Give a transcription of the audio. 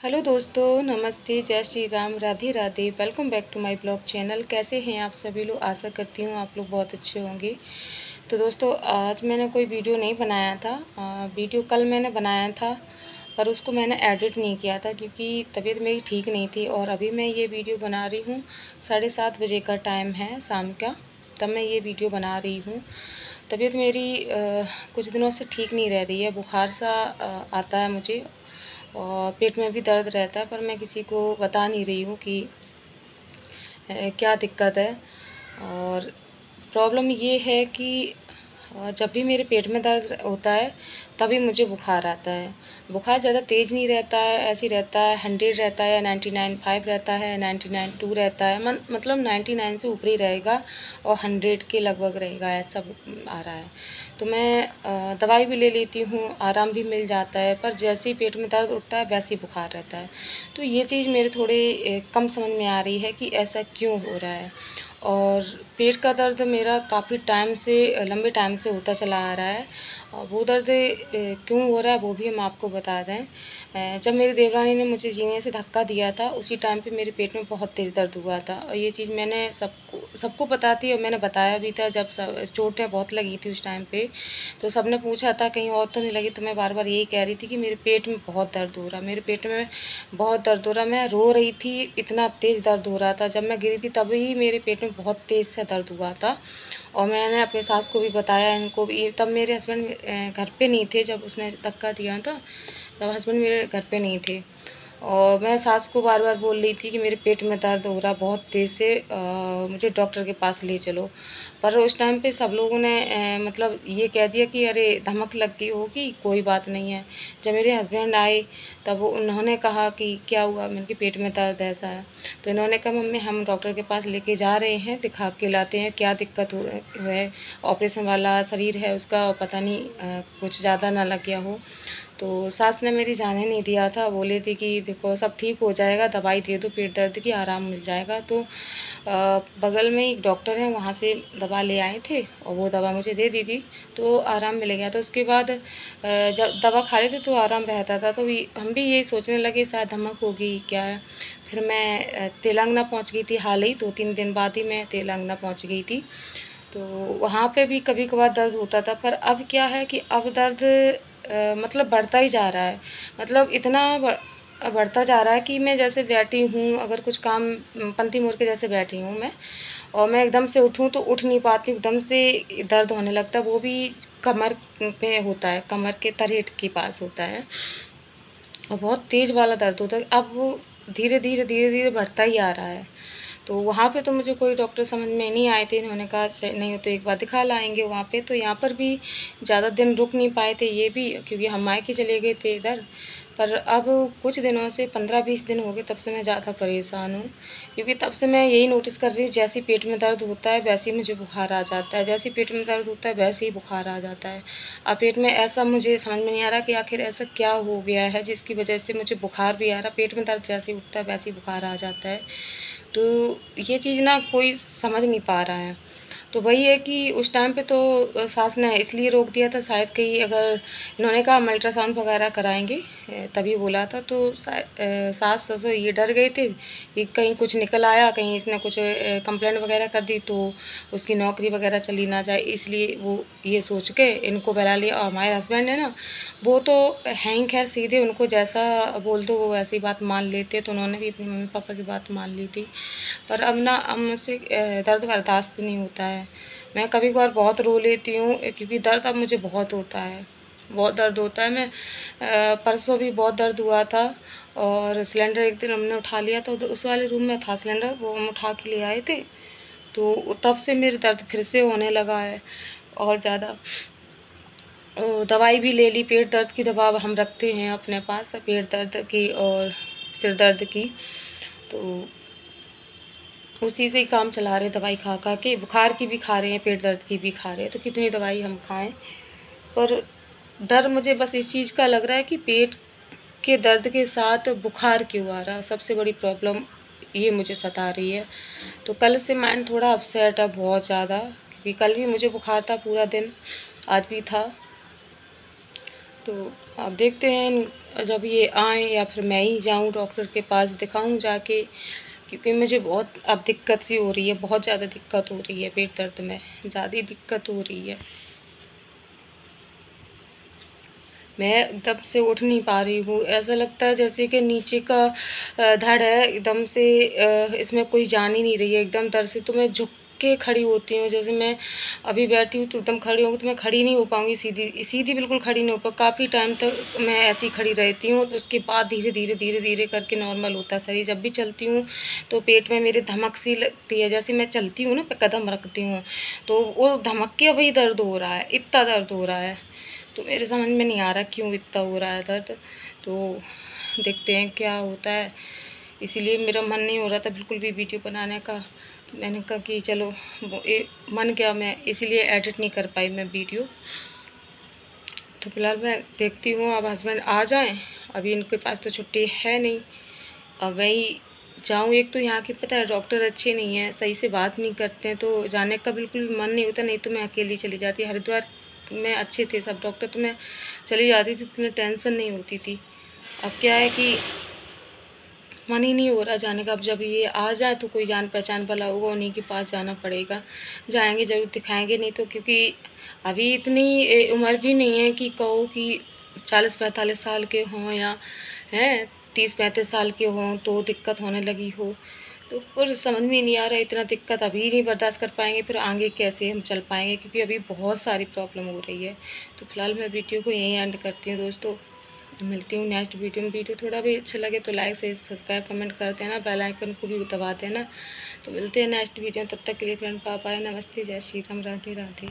Hello दोस्तों, नमस्ते, जय Shri Ram, Radhe Radhe. Welcome back to my blog channel. कैसे हैं आप सभी लोग? आशा करती हूँ आप लोग बहुत अच्छे होंगे। तो दोस्तों, आज मैंने कोई वीडियो नहीं बनाया था। वीडियो कल मैंने बनाया था, पर उसको मैंने एडिट नहीं किया था क्योंकि तबीयत मेरी ठीक नहीं थी। और अभी मैं ये वीडियो बना रही हूँ, 7:30 बजे का टाइम है शाम का, तब मैं ये वीडियो बना रही हूँ। तबीयत मेरी कुछ दिनों से ठीक नहीं रह रही है। बुखार सा आता है मुझे और पेट में भी दर्द रहता है, पर मैं किसी को बता नहीं रही हूँ कि क्या दिक्कत है। और प्रॉब्लम ये है कि जब भी मेरे पेट में दर्द होता है तभी मुझे बुखार आता है। बुखार ज़्यादा तेज़ नहीं रहता है, ऐसे ही रहता है, 100 रहता है, 99.5 रहता है, 99.2 रहता है, मतलब 99 से ऊपर ही रहेगा और 100 के लगभग रहेगा, ऐसा आ रहा है। तो मैं दवाई भी ले लेती हूँ, आराम भी मिल जाता है, पर जैसे ही पेट में दर्द उठता है वैसे ही बुखार रहता है। तो ये चीज़ मेरे थोड़े कम समझ में आ रही है कि ऐसा क्यों हो रहा है। और पेट का दर्द मेरा काफ़ी टाइम से, लंबे टाइम से होता चला आ रहा है। और वो दर्द क्यों हो रहा है वो भी हम आपको बता दें। जब मेरी देवरानी ने मुझे जीने से धक्का दिया था उसी टाइम पे मेरे पेट में बहुत तेज़ दर्द हुआ था, और ये चीज़ मैंने सबको पता थी और मैंने बताया भी था। जब सब चोटें बहुत लगी थी उस टाइम पे, तो सबने पूछा था कहीं और तो नहीं लगी, तो मैं बार बार यही कह रही थी कि मेरे पेट में बहुत दर्द हो रहा, मेरे पेट में बहुत दर्द हो रहा। मैं रो रही थी, इतना तेज़ दर्द हो रहा था। जब मैं गिरी थी तभी मेरे पेट में बहुत तेज़ से दर्द हुआ था। और मैंने अपनी सास को भी बताया, इनको भी। तब मेरे हस्बैंड घर पे नहीं थे जब उसने धक्का दिया था, तब हस्बैंड मेरे घर पे नहीं थे। और मैं सास को बार बार बोल रही थी कि मेरे पेट में दर्द हो रहा बहुत तेज़ से, मुझे डॉक्टर के पास ले चलो। पर उस टाइम पे सब लोगों ने मतलब ये कह दिया कि अरे धमक लग गई होगी, कोई बात नहीं है। जब मेरे हस्बैंड आए तब उन्होंने कहा कि क्या हुआ? मैंने कि पेट में दर्द ऐसा है। तो इन्होंने कहा मम्मी हम डॉक्टर के पास लेके जा रहे हैं, दिखा के लाते हैं क्या दिक्कत है। ऑपरेशन वाला शरीर है उसका, और पता नहीं कुछ ज़्यादा ना लग गया हो। तो सास ने मेरी जाने नहीं दिया था, बोले थे कि देखो सब ठीक हो जाएगा, दवाई दे दो पेट दर्द की, आराम मिल जाएगा। तो बगल में एक डॉक्टर है, वहाँ से दवा ले आए थे और वो दवा मुझे दे दी थी, तो आराम मिल गया। तो उसके बाद जब दवा खा लेते तो आराम रहता था, तो हम भी यही सोचने लगे शायद धमक होगी क्या है। फिर मैं तेलंगाना पहुँच गई थी, हाल ही 2-3 दिन बाद ही मैं तेलंगाना पहुँच गई थी। तो वहाँ पे भी कभी कभार दर्द होता था, पर अब क्या है कि अब दर्द मतलब बढ़ता ही जा रहा है। मतलब इतना बढ़ता जा रहा है कि मैं जैसे बैठी हूँ, अगर कुछ काम पंथी मोड़ के जैसे बैठी हूँ मैं, और मैं एकदम से उठूँ तो उठ नहीं पाती हूँ, एकदम से दर्द होने लगता है। वो भी कमर पे होता है, कमर के तलहट के पास होता है, और बहुत तेज़ वाला दर्द होता है। अब वो धीरे धीरे बढ़ता ही आ रहा है। तो वहाँ पे तो मुझे कोई डॉक्टर समझ में नहीं आए थे, इन्होंने कहा नहीं हो तो एक बार दिखा लाएंगे वहाँ पे। तो यहाँ पर भी ज़्यादा दिन रुक नहीं पाए थे ये भी, क्योंकि हम मायके चले गए थे इधर। पर अब कुछ दिनों से 15-20 दिन हो गए, तब से मैं ज़्यादा परेशान हूँ, क्योंकि तब से मैं यही नोटिस कर रही हूँ, जैसे ही पेट में दर्द होता है वैसे ही मुझे बुखार आ जाता है, जैसे ही पेट में दर्द होता है वैसे ही बुखार आ जाता है। अब पेट में ऐसा मुझे समझ में नहीं आ रहा कि आखिर ऐसा क्या हो गया है जिसकी वजह से मुझे बुखार भी आ रहा, पेट में दर्द जैसे ही उठता है वैसे ही बुखार आ जाता है। तो ये चीज़ ना कोई समझ नहीं पा रहा है। तो वही है कि उस टाइम पे तो सास ने इसलिए रोक दिया था शायद, कहीं अगर इन्होंने कहा हम अल्ट्रासाउंड वगैरह कराएंगे, तभी बोला था। तो सास ससुर ये डर गए थे कि कहीं कुछ निकल आया, कहीं इसने कुछ कंप्लेंट वगैरह कर दी तो उसकी नौकरी वगैरह चली ना जाए, इसलिए वो ये सोच के इनको बुला लिया। और हमारे हस्बैंड है ना, वो तो हैं ही खैर सीधे, उनको जैसा बोल दो वो वैसी बात मान लेते, तो उन्होंने भी अपनी मम्मी पापा की बात मान ली थी। पर अब मुझसे दर्द बर्दाश्त नहीं होता है। मैं कभी-कभार बहुत रो लेती हूँ, क्योंकि दर्द अब मुझे बहुत होता है, बहुत दर्द होता है। मैं परसों भी बहुत दर्द हुआ था, और सिलेंडर एक दिन हमने उठा लिया था, तो उस वाले रूम में था सिलेंडर, वो हम उठा के ले आए थे। तो तब से मेरे दर्द फिर से होने लगा है और ज़्यादा। दवाई भी ले ली, पेट दर्द की दवा हम रखते हैं अपने पास, पेट दर्द की और सिर दर्द की। तो उसी से ही काम चला रहे हैं, दवाई खा खा के। बुखार की भी खा रहे हैं, पेट दर्द की भी खा रहे हैं, तो कितनी दवाई हम खाएं। पर डर मुझे बस इस चीज़ का लग रहा है कि पेट के दर्द के साथ बुखार क्यों आ रहा है, सबसे बड़ी प्रॉब्लम ये मुझे सता रही है। तो कल से माइंड थोड़ा अपसेट है बहुत ज़्यादा, क्योंकि कल भी मुझे बुखार था पूरा दिन, आज भी था। तो अब देखते हैं जब ये आए या फिर मैं ही जाऊँ डॉक्टर के पास दिखाऊँ जाके, क्योंकि मुझे बहुत अब दिक्कत सी हो रही है, बहुत ज़्यादा दिक्कत हो रही है, पेट दर्द में ज़्यादा दिक्कत हो रही है। मैं एकदम से उठ नहीं पा रही हूँ, ऐसा लगता है जैसे कि नीचे का धड़ है एकदम से, इसमें कोई जान ही नहीं रही है एकदम दर्द से। तो मैं झुक के खड़ी होती हूँ, जैसे मैं अभी बैठी हूँ तो एकदम खड़ी होंगी तो मैं खड़ी नहीं हो पाऊँगी, सीधी सीधी बिल्कुल खड़ी नहीं हो पाऊँ। काफ़ी टाइम तक मैं ऐसी खड़ी रहती हूँ, तो उसके बाद धीरे धीरे धीरे धीरे करके नॉर्मल होता है शरीर। जब भी चलती हूँ तो पेट में मेरे धमक सी लगती है, जैसे मैं चलती हूँ ना कदम रखती हूँ तो वो धमक के वही दर्द हो रहा है, इतना दर्द हो रहा है। तो मेरे समझ में नहीं आ रहा क्यों इतना हो रहा है दर्द। तो देखते हैं क्या होता है। इसीलिए मेरा मन नहीं हो रहा था बिल्कुल भी वीडियो बनाने का। तो मैंने कहा कि चलो मन क्या, मैं इसीलिए एडिट नहीं कर पाई मैं वीडियो। तो फिलहाल मैं देखती हूँ अब हस्बैंड आ जाएं, अभी इनके पास तो छुट्टी है नहीं। अब वही जाऊँ, एक तो यहाँ के पता है डॉक्टर अच्छे नहीं हैं, सही से बात नहीं करते हैं, तो जाने का बिल्कुल मन नहीं होता। नहीं तो मैं अकेली चली जाती। हरिद्वार में अच्छे थे सब डॉक्टर, तो मैं चली जाती थी, इतनी टेंशन नहीं होती थी। अब क्या है कि मन ही नहीं हो रहा जाने का। अब जब ये आ जाए तो कोई जान पहचान वाला होगा, उन्हीं के पास जाना पड़ेगा। जाएंगे ज़रूर दिखाएंगे, नहीं तो क्योंकि अभी इतनी उम्र भी नहीं है कि कहो कि 40-45 साल के हों या हैं 30-35 साल के हों तो दिक्कत होने लगी हो। तो पर समझ में नहीं आ रहा, इतना दिक्कत अभी नहीं बर्दाश्त कर पाएंगे, फिर आगे कैसे हम चल पाएंगे, क्योंकि अभी बहुत सारी प्रॉब्लम हो रही है। तो फिलहाल मैं वीडियो को यहीं एंड करती हूँ दोस्तों। मिलती हूँ नेक्स्ट वीडियो में। वीडियो थोड़ा भी अच्छा लगे तो लाइक से सब्सक्राइब कमेंट कर देना, बेल आइकन को भी दबा देना। तो मिलते हैं नेक्स्ट वीडियो, तब तक के लिए फ्रेंड, बाय बाय, नमस्ते, जय श्री राम, राधे राधे।